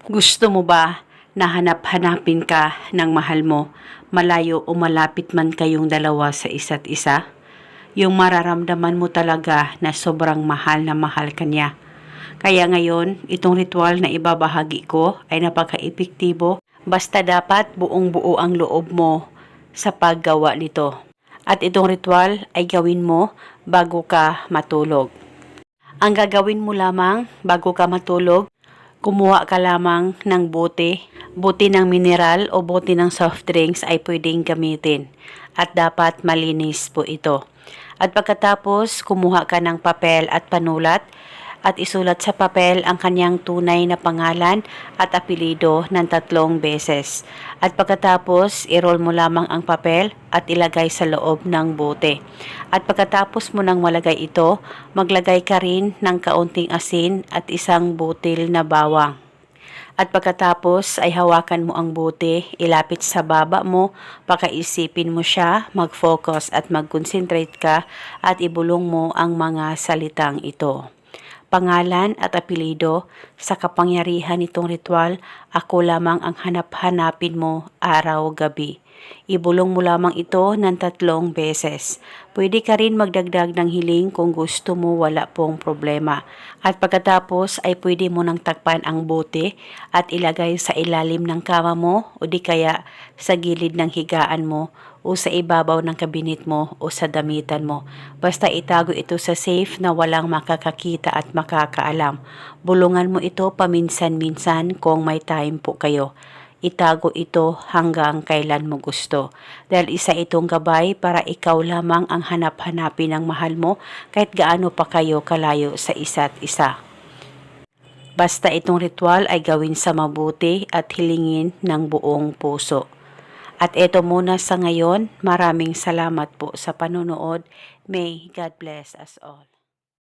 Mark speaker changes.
Speaker 1: Gusto mo ba na hanap-hanapin ka ng mahal mo, malayo o malapit man kayong dalawa sa isa't isa? Yung mararamdaman mo talaga na sobrang mahal na mahal ka niya. Kaya ngayon, itong ritual na ibabahagi ko ay napaka-epektibo, basta dapat buong-buo ang loob mo sa paggawa nito. At itong ritual ay gawin mo bago ka matulog. Ang gagawin mo lamang bago ka matulog, kumuha ka lamang ng bote ng mineral o bote ng soft drinks ay pwedeng gamitin. At dapat malinis po ito. At pagkatapos, kumuha ka ng papel at panulat at isulat sa papel ang kanyang tunay na pangalan at apelido ng 3 beses. At pagkatapos, i-roll mo lamang ang papel at ilagay sa loob ng bote. At pagkatapos mo nang malagay ito, maglagay ka rin ng kaunting asin at isang butil na bawang. At pagkatapos ay hawakan mo ang bote, ilapit sa baba mo, pakaisipin mo siya, mag-focus at mag-concentrate ka at ibulong mo ang mga salitang ito. Pangalan at apelido, sa kapangyarihan nitong ritual, ako lamang ang hanap-hanapin mo araw-gabi. Ibulong mo lamang ito ng 3 beses. Pwede ka rin magdagdag ng hiling kung gusto mo, wala pong problema. At pagkatapos ay pwede mo nang takpan ang bote at ilagay sa ilalim ng kama mo o di kaya sa gilid ng higaan mo o sa ibabaw ng kabinet mo o sa damitan mo. Basta itago ito sa safe na walang makakakita at makakaalam. Bulungan mo ito paminsan-minsan kung may time po kayo. Itago ito hanggang kailan mo gusto. Dahil isa itong gabay para ikaw lamang ang hanap-hanapin ng mahal mo kahit gaano pa kayo kalayo sa isa't isa. Basta itong ritual ay gawin sa mabuti at hilingin ng buong puso. At eto muna sa ngayon, maraming salamat po sa panonood. May God bless us all.